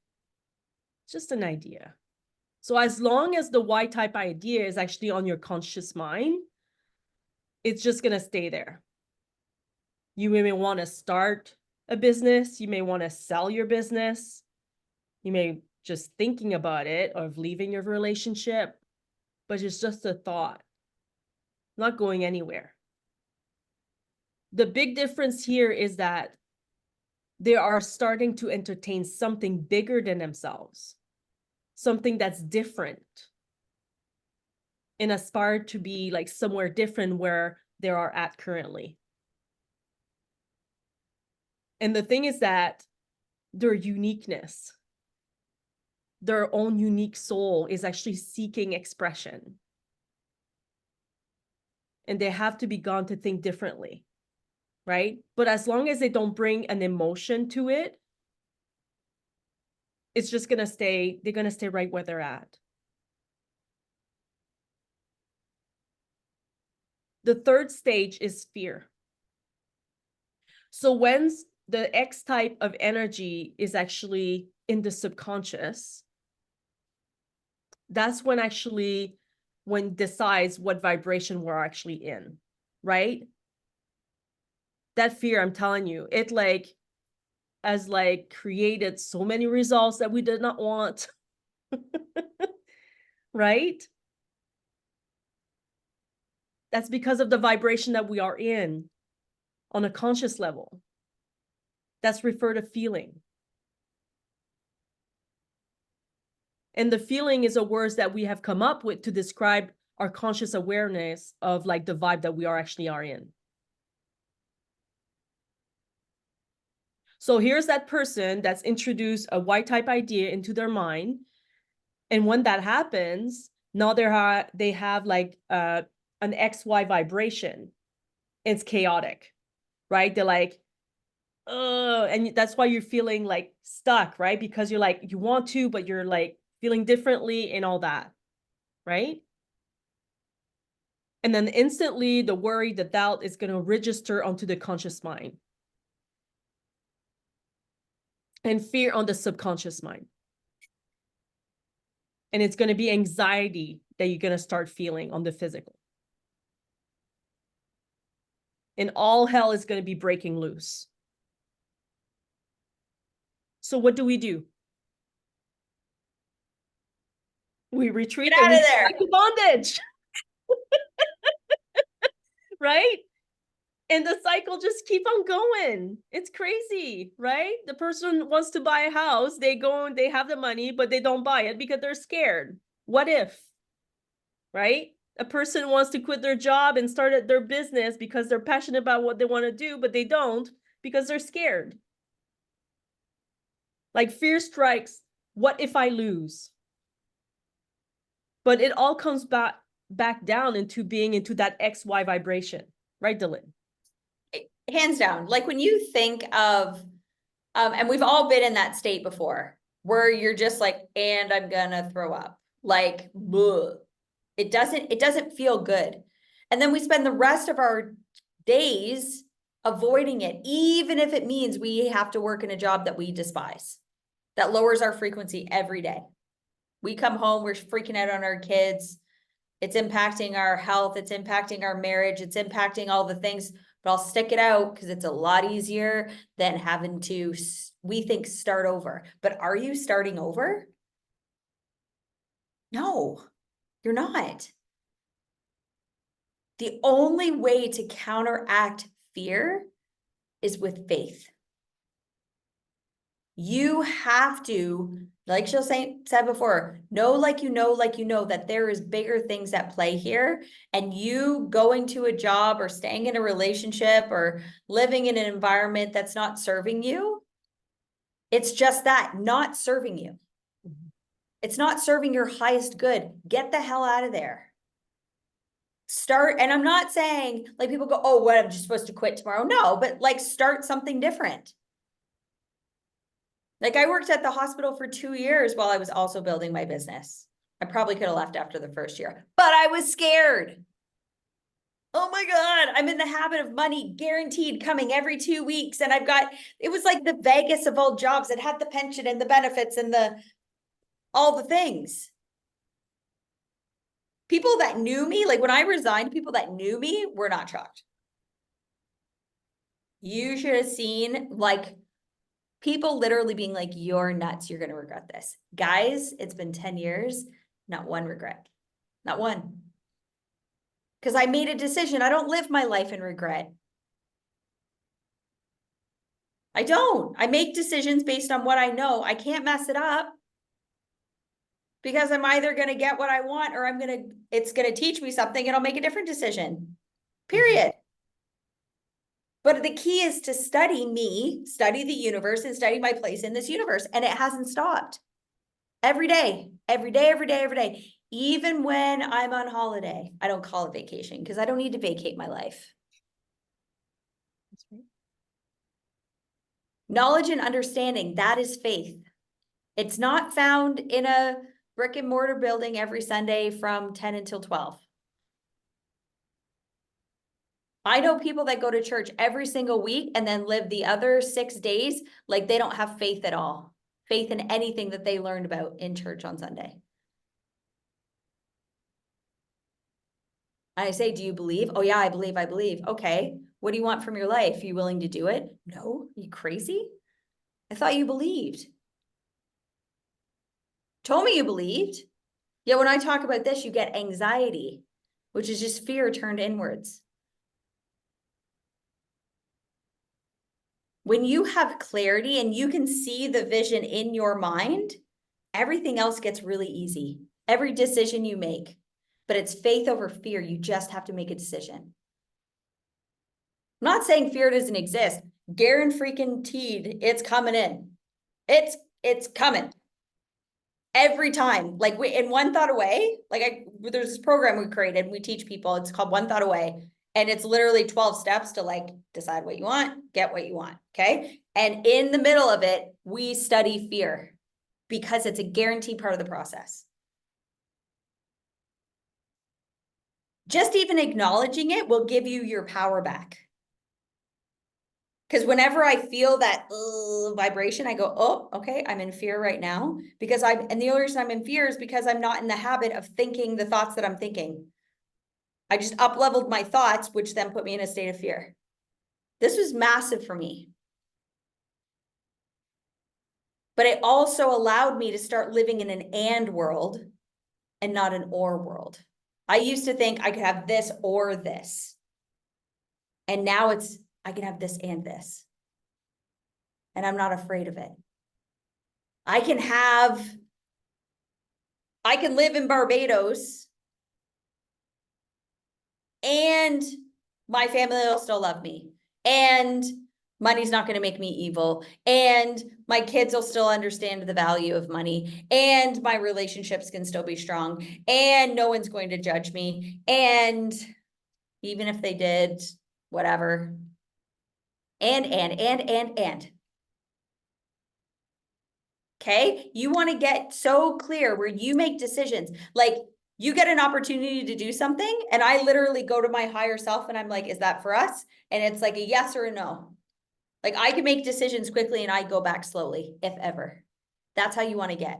It's just an idea. So as long as the Y-type idea is actually on your conscious mind, it's just going to stay there. You may want to start a business. You may want to sell your business. You may just thinking about it of leaving your relationship, but it's just a thought, not going anywhere. The big difference here is that they are starting to entertain something bigger than themselves, something that's different. and aspire to be like somewhere different where they are at currently. And the thing is that their uniqueness, their own unique soul is actually seeking expression. And they have to be gone to think differently, right? But as long as they don't bring an emotion to it, it's just gonna stay, they're gonna stay right where they're at. The third stage is fear. So when the X type of energy is actually in the subconscious, that's when actually when decides what vibration we're actually in, right? That fear, I'm telling you, it like has like created so many results that we did not want. Right? That's because of the vibration that we are in on a conscious level. That's referred to feeling. And the feeling is a word that we have come up with to describe our conscious awareness of like the vibe that we are actually are in. So here's that person that's introduced a Y type idea into their mind. And when that happens, now they have like an XY vibration. It's chaotic, right? They're like, and that's why you're feeling like stuck, right? Because you're like, you want to, but you're like feeling differently and all that, right? And then instantly the worry, the doubt is going to register onto the conscious mind. And fear on the subconscious mind. And it's going to be anxiety that you're going to start feeling on the physical. And all hell is going to be breaking loose. So what do? We retreat Get out and of there. back to bondage. Right? And the cycle just keep on going. It's crazy, right? The person wants to buy a house, they go and they have the money, but they don't buy it because they're scared. What if? Right? A person wants to quit their job and start their business because they're passionate about what they want to do, but they don't because they're scared. Like fear strikes, what if I lose? But it all comes back down into being into that XY vibration, right, Dylan? Hands down, like when you think of, and we've all been in that state before, where you're just like, and I'm gonna throw up, like, bleh. It doesn't feel good. And then we spend the rest of our days avoiding it, even if it means we have to work in a job that we despise, that lowers our frequency every day. We come home, we're freaking out on our kids. It's impacting our health. It's impacting our marriage. It's impacting all the things, but I'll stick it out because it's a lot easier than having to, we think, start over. But are you starting over? No, you're not. The only way to counteract fear is with faith. You have to, like she'll said before, know like you know that there is bigger things at play here. And you going to a job or staying in a relationship or living in an environment that's not serving you, it's just that, not serving you. It's not serving your highest good. Get the hell out of there. Start, and I'm not saying like people go, oh, what, I'm just supposed to quit tomorrow? No, but like start something different. Like I worked at the hospital for 2 years while I was also building my business. I probably could have left after the first year, but I was scared. Oh my God, I'm in the habit of money guaranteed coming every 2 weeks. And it was like the Vegas of all jobs. It had the pension and the benefits and all the things. People that knew me, like when I resigned, people that knew me were not shocked. You should have seen like people literally being like, you're nuts. You're going to regret this. Guys, it's been 10 years. Not one regret. Not one. Because I made a decision. I don't live my life in regret. I don't. I make decisions based on what I know. I can't mess it up. because I'm either going to get what I want or it's going to teach me something and I'll make a different decision. Period. But the key is to study me, study the universe, and study my place in this universe. And it hasn't stopped. Every day, every day, every day, every day. Even when I'm on holiday, I don't call it vacation because I don't need to vacate my life. That's right. Knowledge and understanding, that is faith. It's not found in a brick and mortar building every Sunday from 10 until 12. I know people that go to church every single week and then live the other 6 days like they don't have faith at all. Faith in anything that they learned about in church on Sunday. I say, do you believe? Oh yeah, I believe, I believe. Okay, what do you want from your life? Are you willing to do it? No, are you crazy? I thought you believed. Told me you believed. Yet when I talk about this, you get anxiety, which is just fear turned inwards. When you have clarity and you can see the vision in your mind, everything else gets really easy. Every decision you make, but it's faith over fear. You just have to make a decision. I'm not saying fear doesn't exist. Guaranteed, it's coming in. It's coming. Every time, like in One Thought Away, there's this program we created, we teach people, it's called One Thought Away. And it's literally 12 steps to like decide what you want, get what you want, okay? And in the middle of it, we study fear because it's a guaranteed part of the process. Just even acknowledging it will give you your power back. Because whenever I feel that vibration, I go, oh, okay, I'm in fear right now. And the only reason I'm in fear is because I'm not in the habit of thinking the thoughts that I'm thinking. I just up-leveled my thoughts, which then put me in a state of fear. This was massive for me. But it also allowed me to start living in an and world and not an or world. I used to think I could have this or this. And now I can have this and this. And I'm not afraid of it. I can live in Barbados and my family will still love me. And money's not going to make me evil. And my kids will still understand the value of money. And my relationships can still be strong. And no one's going to judge me. And even if they did, whatever. And. Okay? You want to get so clear where you make decisions. Like, you get an opportunity to do something, and I literally go to my higher self and I'm like, is that for us? And it's like a yes or a no. Like, I can make decisions quickly and I go back slowly, if ever. That's how you want to get.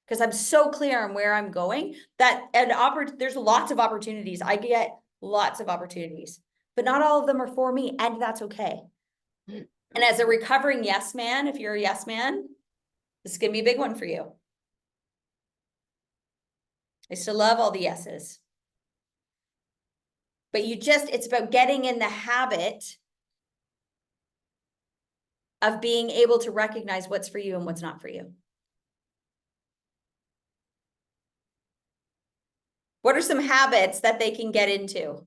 Because I'm so clear on where I'm going that there's lots of opportunities. I get lots of opportunities, but not all of them are for me, and that's okay. And as a recovering yes man, if you're a yes man, this is going to be a big one for you. I still love all the yeses. But it's about getting in the habit of being able to recognize what's for you and what's not for you. What are some habits that they can get into?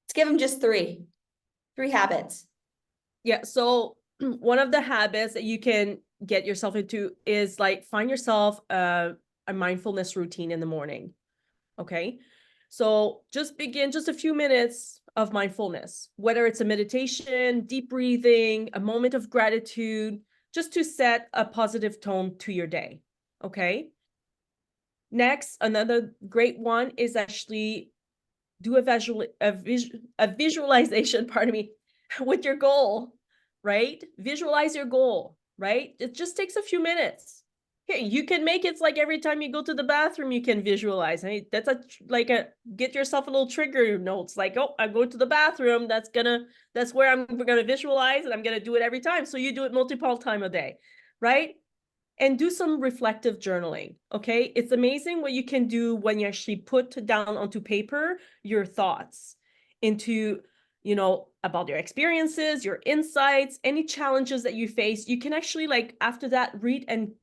Let's give them just three habits. Yeah, so one of the habits that you can get yourself into is like find yourself a mindfulness routine in the morning. Okay, so just begin just a few minutes of mindfulness, whether it's a meditation, deep breathing, a moment of gratitude, just to set a positive tone to your day. Okay, next, another great one is actually do a visualization, pardon me, with your goal, right? Visualize your goal, right? It just takes a few minutes. Okay, you can make it like every time you go to the bathroom, you can visualize. Hey, that's get yourself a little trigger notes, like, oh, I go to the bathroom. That's where I'm gonna visualize, and I'm gonna do it every time. So you do it multiple times a day, right? And do some reflective journaling. Okay, it's amazing what you can do when you actually put down onto paper your thoughts into you know, about your experiences, your insights, any challenges that you face, you can actually like after that read and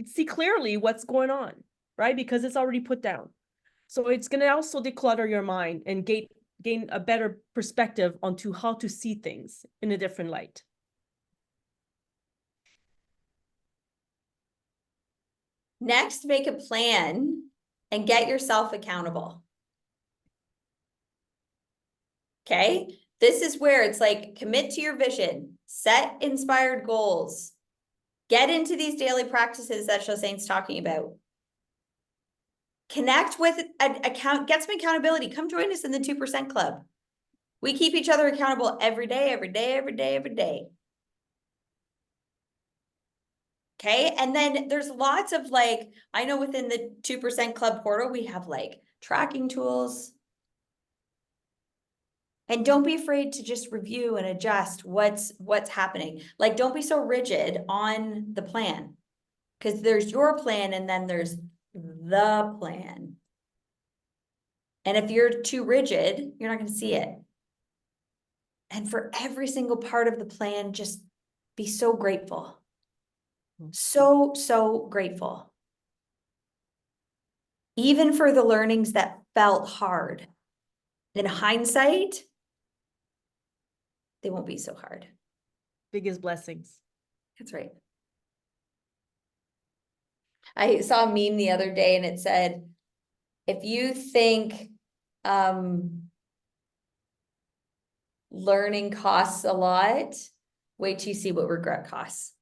see clearly what's going on, right? Because it's already put down. So it's going to also declutter your mind and gain a better perspective onto how to see things in a different light. Next, make a plan and get yourself accountable. Okay, this is where it's like commit to your vision, set inspired goals, get into these daily practices that Josene's talking about. Connect with get some accountability. Come join us in the 2% Club. We keep each other accountable every day, every day, every day, every day. Okay, and then there's lots of like, I know within the 2% Club portal, we have like tracking tools. And don't be afraid to just review and adjust what's happening. Like, don't be so rigid on the plan. Because there's your plan and then there's the plan. And if you're too rigid, you're not going to see it. And for every single part of the plan, just be so grateful. So grateful. Even for the learnings that felt hard. In hindsight, they won't be so hard. Biggest blessings. That's right. I saw a meme the other day and it said, if you think learning costs a lot, wait till you see what regret costs.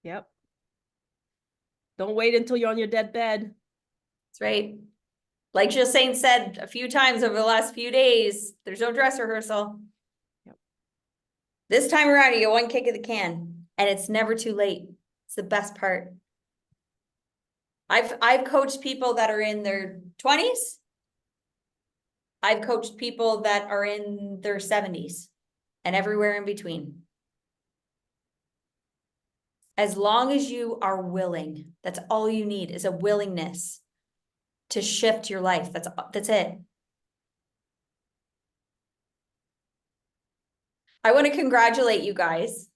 Yep. Don't wait until you're on your deathbed. That's right. Like Josene said a few times over the last few days, there's no dress rehearsal. Yep. This time around, you get one kick of the can, and it's never too late. It's the best part. I've coached people that are in their 20s. I've coached people that are in their 70s and everywhere in between. As long as you are willing, that's all you need is a willingness to shift your life. That's it. I want to congratulate you guys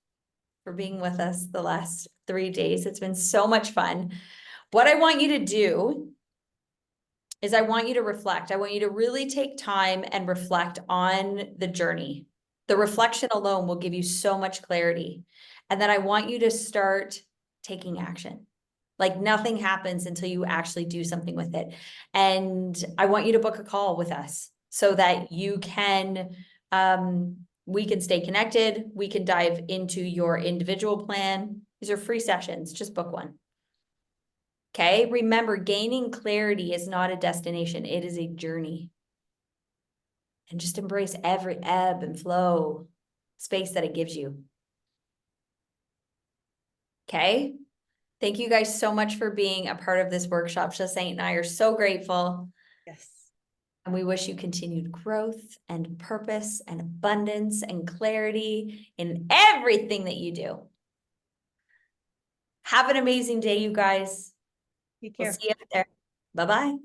for being with us the last 3 days. It's been so much fun. What I want you to do is I want you to reflect. I want you to really take time and reflect on the journey. The reflection alone will give you so much clarity. And then I want you to start taking action. Like nothing happens until you actually do something with it. And I want you to book a call with us so that you can, we can stay connected. We can dive into your individual plan. These are free sessions, just book one. Okay, remember, gaining clarity is not a destination, it is a journey. And just embrace every ebb and flow space that it gives you. Okay, thank you guys so much for being a part of this workshop. Josene and I are so grateful. Yes. And we wish you continued growth and purpose and abundance and clarity in everything that you do. Have an amazing day, you guys. Take care. We'll see you out there. Bye-bye.